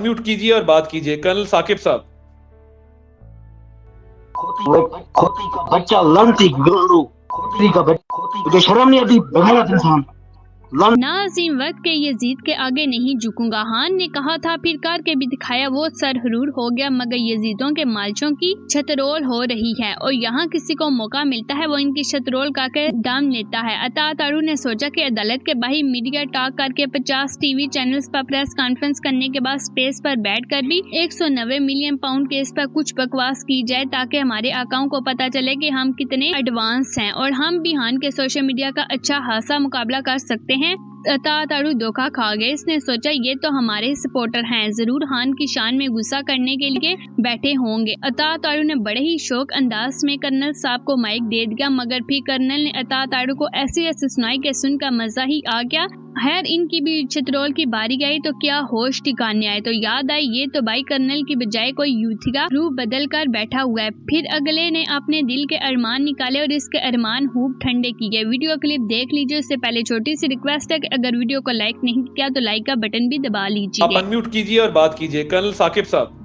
Mute कीजिए और बात कीजिए। कर्नल साकिब साहब। खोती का बच्चा, लंती गुल्लू, खोती का बच्चा, तुझे शर्म नहीं आती? बेगैरत इंसान। नाज़ीम वक्त के यजीद के आगे नहीं झुकूंगा, खान ने कहा था, फिर कर के भी दिखाया। वो सरहरूर हो गया, मगर यजीदों के मालचों की छतरोल हो रही है और यहाँ किसी को मौका मिलता है वो इनकी छतरोल करके दाम लेता है। अता तारू ने सोचा कि अदालत के बाहर मीडिया टॉक करके 50 टीवी चैनल्स पर प्रेस कॉन्फ्रेंस करने के बाद स्पेस पर बैठकर भी 190 मिलियन पाउंड केस पर कुछ बकवास की जाए ताकि हमारे आकाओं को पता चले कि हम कितने एडवांस हैं और हम भी खान के सोशल मीडिया का अच्छा खासा मुकाबला कर सकते हैं। अता तारू धोखा खा गए। इसने सोचा ये तो हमारे सपोर्टर हैं, जरूर खान की शान में गुस्सा करने के लिए बैठे होंगे। अता तारू ने बड़े ही शौक अंदाज में कर्नल साहब को माइक दे दिया, मगर फिर कर्नल ने अता तारू को ऐसी सुनाई कि सुनकर मजा ही आ गया। खैर इनकी भी छतरोल की बारी आई तो क्या होश ठिकाने आए तो याद आई ये तो भाई कर्नल की बजाय कोई यूथी का रूप बदल कर बैठा हुआ है। फिर अगले ने अपने दिल के अरमान निकाले और इसके अरमान खूब ठंडे किए। वीडियो क्लिप देख लीजिए। उससे पहले छोटी सी रिक्वेस्ट है कि अगर वीडियो को लाइक नहीं किया तो लाइक का बटन भी दबा लीजिए। आप अनम्यूट कीजिए और बात कीजिए। कर्नल साकिब साहब।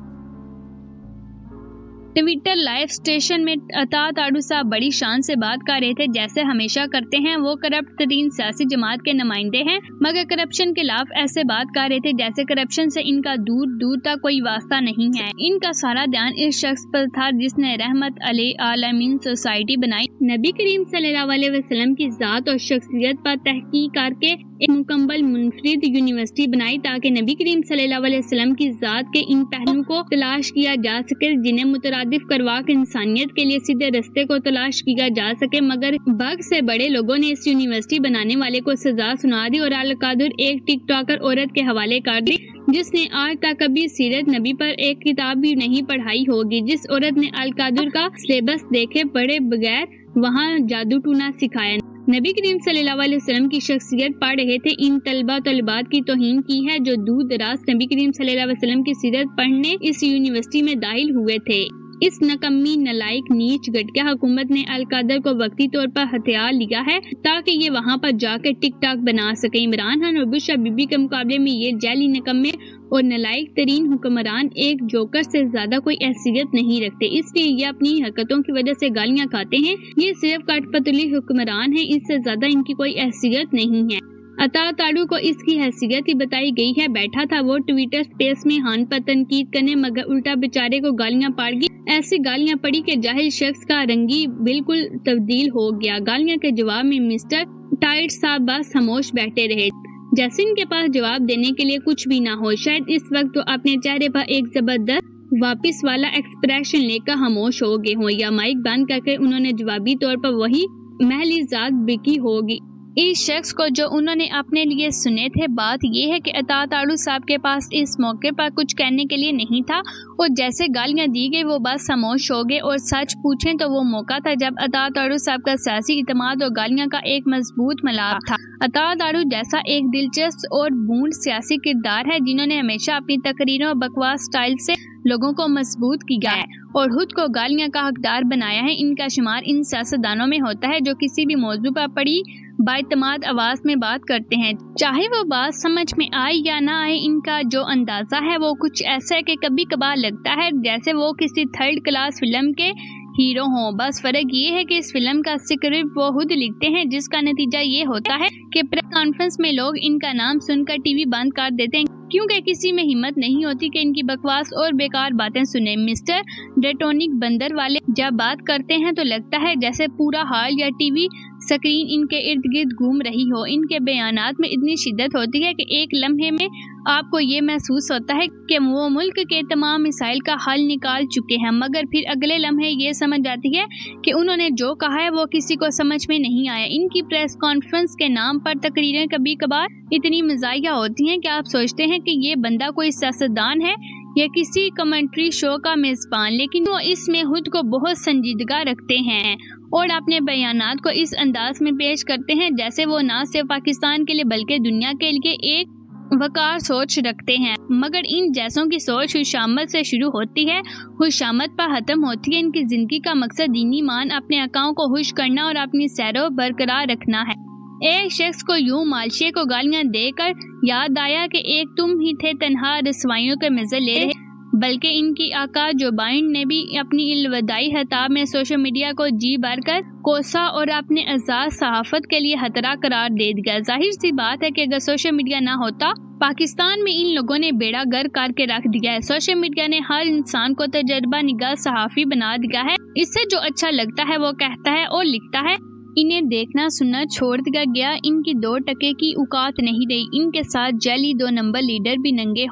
ट्विटर लाइव स्टेशन में अता तारू साहब बड़ी शान से बात कर रहे थे, जैसे हमेशा करते हैं। वो करप्ट तरीन सियासी जमात के नुमाइंदे हैं, मगर करप्शन के खिलाफ ऐसे बात कर रहे थे जैसे करप्शन से इनका दूर दूर तक कोई वास्ता नहीं है। इनका सारा ध्यान इस शख्स पर था जिसने रहमत अली आलमीन सोसाइटी बनाई। नबी करीम सल्लल्लाहु अलैहि वसल्लम की जात और शख्सियत पर तहकीक करके एक मुकम्मल मुनफरिद यूनिवर्सिटी बनाई ताकि नबी करीम सल्लल्लाहु अलैहि वसल्लम की जात के इन पहलुओं को तलाश किया जा सके जिन्हें मुतरादिफ करवा के इंसानियत के लिए सीधे रास्ते को तलाश किया जा सके। मगर बग से बड़े लोगों ने इस यूनिवर्सिटी बनाने वाले को सजा सुना दी और अल-कादिर एक टिकटॉकर औरत के हवाले कर दी जिसने आज तक कभी सीरत नबी पर एक किताब भी नहीं पढ़ाई होगी। जिस औरत ने अल-कादिर का सिलेबस देखे पढ़े बगैर वहाँ जादू टूना सिखाया। नबी करीम सल्लल्लाहु अलैहि वसल्लम की शख्सियत पढ़ रहे थे। इन तलबा तलबात की तौहीन की है जो दूर दराज नबी करीम सल्लल्लाहु अलैहि वसल्लम की सीरत पढ़ने इस यूनिवर्सिटी में दाखिल हुए थे। इस नकम्मी नलायक नीच घटिया हुकूमत ने अल-कादर को वक्ती तौर पर हथियार लिया है ताकि ये वहाँ पर जाकर टिकटॉक बना सके। इमरान खान और बुशरा बीबी के मुकाबले में ये जैली नकम्मे और नलायक तरीन हुक्मरान एक जोकर से ज्यादा कोई हैसियत नहीं रखते, इसलिए ये अपनी हरकतों की वजह से गालियाँ खाते हैं। ये सिर्फ कठपुतली हुक्मरान है, इससे ज्यादा इनकी कोई हैसियत नहीं है। अता तारू को इसकी हैसियत ही बताई गई है। बैठा था वो ट्विटर स्पेस में खान पर तनकीद करने, मगर उल्टा बेचारे को गालियां पड़ गई। ऐसी गालियां पड़ी कि जाहिल शख्स का रंगी बिल्कुल तब्दील हो गया। गालियां के जवाब में मिस्टर टाइट साहब बस खामोश बैठे रहे, जैसे इनके पास जवाब देने के लिए कुछ भी ना हो। शायद इस वक्त तो अपने चेहरे पर एक जबरदस्त वापिस वाला एक्सप्रेशन लेकर खामोश हो गए हों, या माइक बंद करके उन्होंने जवाबी तौर पर वही महली जात बिकी होगी इस शख्स को जो उन्होंने अपने लिए सुने थे। बात यह है कि अता तारू साहब के पास इस मौके पर कुछ कहने के लिए नहीं था और जैसे गालियां दी गई वो बस खामोश हो गए। और सच पूछें तो वो मौका था जब अता तारू साहब का सियासी इत्मीनान और गालियां का एक मजबूत मिलाप था। अता तारू जैसा एक दिलचस्प और बूढ़ सियासी किरदार है जिन्होंने हमेशा अपनी तकरीरों और बकवास स्टाइल से लोगों को मजबूत किया है और खुद को गालियां का हकदार बनाया है। इनका शुमार इन सियासतदानों में होता है जो किसी भी मौजू पर पड़ी बाइतमाद आवाज में बात करते हैं, चाहे वो बात समझ में आए या ना आए। इनका जो अंदाजा है वो कुछ ऐसा है कि कभी कभार लगता है जैसे वो किसी थर्ड क्लास फिल्म के हीरो हों। बस फर्क ये है कि इस फिल्म का स्क्रिप्ट वो खुद लिखते हैं, जिसका नतीजा ये होता है कि प्रेस कॉन्फ्रेंस में लोग इनका नाम सुनकर टीवी बंद कर देते हैं क्योंकि किसी में हिम्मत नहीं होती कि इनकी बकवास और बेकार बातें सुने। मिस्टर डेटोनिक बंदर वाले जब बात करते हैं तो लगता है जैसे पूरा हॉल या टीवी स्क्रीन इनके इर्द गिर्द घूम रही हो। इनके बयानात में इतनी शिद्दत होती है कि एक लम्हे में आपको ये महसूस होता है कि वो मुल्क के तमाम मिसाइल का हल निकाल चुके हैं, मगर फिर अगले लम्हे ये समझ आती है कि उन्होंने जो कहा है वो किसी को समझ में नहीं आया। इनकी प्रेस कॉन्फ्रेंस के नाम पर तकरीरें कभी कभार इतनी मज़ाहिया होती हैं कि आप सोचते हैं कि ये बंदा कोई सियासतदान है या किसी कमेंट्री शो का मेजबान, लेकिन वो इसमें खुद को बहुत संजीदगा रखते हैं और अपने बयानात को इस अंदाज में पेश करते हैं जैसे वो ना सिर्फ पाकिस्तान के लिए बल्कि दुनिया के लिए एक वकार सोच रखते हैं। मगर इन जैसों की सोच खुशामद से शुरू होती है, खुशामद पर खत्म होती है। इनकी जिंदगी का मकसद दीनी मान अपने अकाओं को खुश करना और अपनी सैरो बरकरार रखना है। एक शख्स को यूं मालशे को गालियां देकर याद आया कि एक तुम ही थे तन्हा रसवाइयों के मजे ले रहे, बल्कि इनकी आका जो बाइडेन ने भी अपनी अलविदाई खिताब में सोशल मीडिया को जी भरकर कोसा और अपने आजाद सहाफत के लिए खतरा करार दे दिया। जाहिर सी बात है कि अगर सोशल मीडिया ना होता पाकिस्तान में इन लोगों ने बेड़ा गर्क करके रख दिया है। सोशल मीडिया ने हर इंसान को तजर्बा निगाह सहाफी बना दिया है। इससे जो अच्छा लगता है वो कहता है और लिखता है। इन्हें देखना सुनना छोड़ दिया गया। इनकी 2 टके की औकात नहीं रही। इनके साथ जेली 2 नंबर लीडर भी नंगे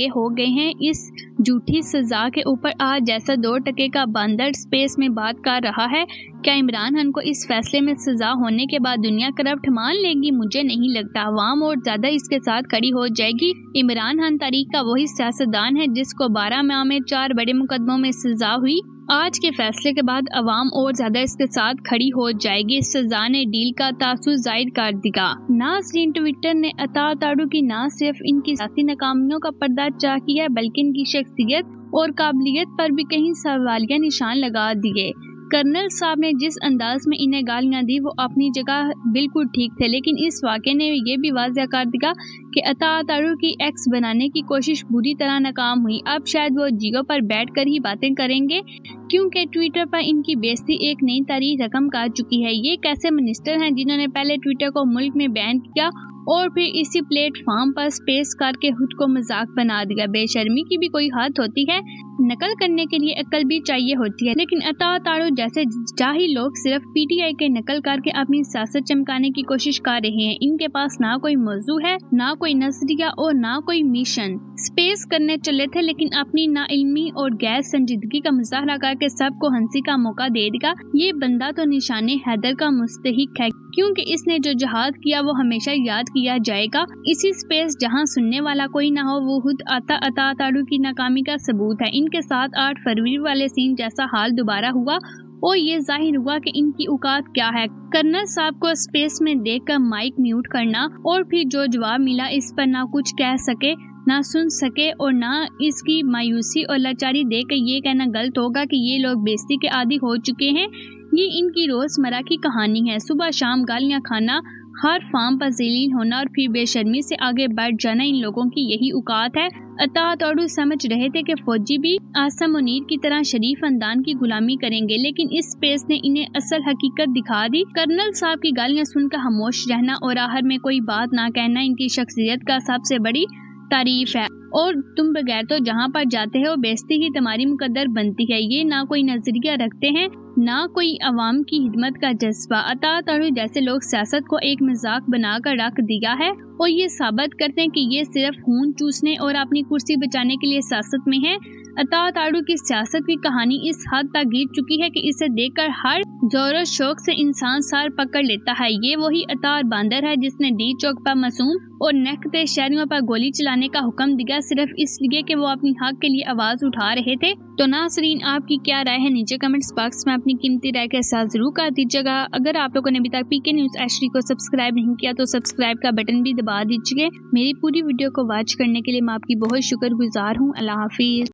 हो गए हैं इस झूठी सजा के ऊपर आज जैसा 2 टके का बंदर स्पेस में बात कर रहा है। क्या इमरान खान को इस फैसले में सजा होने के बाद दुनिया करप्ट मान लेगी? मुझे नहीं लगता। अवाम और ज्यादा इसके साथ खड़ी हो जाएगी। इमरान खान तारीख का वही सियासतदान है जिसको 12 माह में 4 बड़े मुकदमों में सजा हुई। आज के फैसले के बाद अवाम और ज्यादा इसके साथ खड़ी हो जाएगी। इस सजा ने डील का तासुर जाहिर कर दिया। नाज़रीन, ट्विटर ने अता ताड़ू की न सिर्फ इनकी सियासी नाकामियों का पर्दा चाक किया है बल्कि इनकी शख्सियत और काबिलियत पर भी कहीं सवालिया निशान लगा दिए। कर्नल साहब ने जिस अंदाज में इन्हें गालियां दी वो अपनी जगह बिल्कुल ठीक थे, लेकिन इस वाक़े ने ये भी वाज़ेह कर दिया कि अता ताड़ू की एक्स बनाने की कोशिश बुरी तरह नाकाम हुई। अब शायद वो जियो पर बैठकर ही बातें करेंगे, क्योंकि ट्विटर पर इनकी बेइज्जती एक नई तारीख रकम कर चुकी है। ये कैसे मिनिस्टर हैं जिन्होंने पहले ट्विटर को मुल्क में बैन किया और फिर इसी प्लेटफॉर्म पर स्पेस करके खुद को मजाक बना दिया। बेशर्मी की भी कोई हद होती है। नकल करने के लिए अक्ल भी चाहिए होती है, लेकिन अता ताड़ू जैसे जाहिल लोग सिर्फ पीटीआई के नकल करके अपनी सियासत चमकाने की कोशिश कर रहे हैं। इनके पास ना कोई मौजू है, ना कोई नजरिया और ना कोई मिशन। स्पेस करने चले थे लेकिन अपनी नाइल्मी और गैर संजीदगी का मुजाहरा करके सबको हंसी का मौका दे दिया। ये बंदा तो निशाने हैदर का मुस्तहिक है, क्योंकि इसने जो जहाद किया वो हमेशा याद किया जाएगा। इसी स्पेस जहां सुनने वाला कोई ना हो वो खुद अता ताड़ू की नाकामी का सबूत है। इनके साथ 8 फरवरी वाले सीन जैसा हाल दोबारा हुआ और ये जाहिर हुआ कि इनकी औकात क्या है। कर्नल साहब को स्पेस में देखकर माइक म्यूट करना और फिर जो जवाब मिला इस पर ना कुछ कह सके, ना सुन सके और ना इसकी मायूसी और लाचारी देखकर ये कहना गलत होगा कि ये लोग बेइज्जती के आदी हो चुके हैं। ये इनकी रोजमर्रा की कहानी है। सुबह शाम गालियां खाना, हर फार्म पर ज़लील होना और फिर बेशर्मी से आगे बढ़ जाना, इन लोगों की यही औकात है। अता ताड़ू समझ रहे थे कि फौजी भी आसम मुनीर की तरह शरीफ खानदान की गुलामी करेंगे, लेकिन इस स्पेस ने इन्हें असल हकीकत दिखा दी। कर्नल साहब की गालियां सुनकर खामोश रहना और आहर में कोई बात ना कहना इनकी शख्सियत का सबसे बड़ी तारीफ है। और तुम बगैर तो जहाँ पर जाते हो बेइज्जती ही तुम्हारी मुकद्दर बनती है। ये ना कोई नजरिया रखते हैं, ना कोई अवाम की हिदमत का जज्बा। अता ताड़ू जैसे लोग सियासत को एक मजाक बनाकर रख दिया है और ये साबित करते हैं कि ये सिर्फ खून चूसने और अपनी कुर्सी बचाने के लिए सियासत में है। अता ताड़ू की सियासत की कहानी इस हद तक गिर चुकी है कि इसे देखकर हर जोर शौक से इंसान सर पकड़ लेता है। ये वही अतार बांदर है जिसने डी चौक पर मासूम और नखते शहरियों पर गोली चलाने का हुक्म दिया सिर्फ इसलिए कि वो अपनी हक के लिए आवाज उठा रहे थे। तो नाज़रीन, आपकी क्या राय है नीचे कमेंट्स बॉक्स में अपनी कीमती राय के साथ जरूर कर दीजिएगा। अगर आप लोगों ने अभी तक पीके न्यूज़ HD को सब्सक्राइब नहीं किया तो सब्सक्राइब का बटन भी दबा दीजिए। मेरी पूरी वीडियो को वॉच करने के लिए मैं आपकी बहुत शुक्रगुजार हूँ। अल्लाह हाफिज।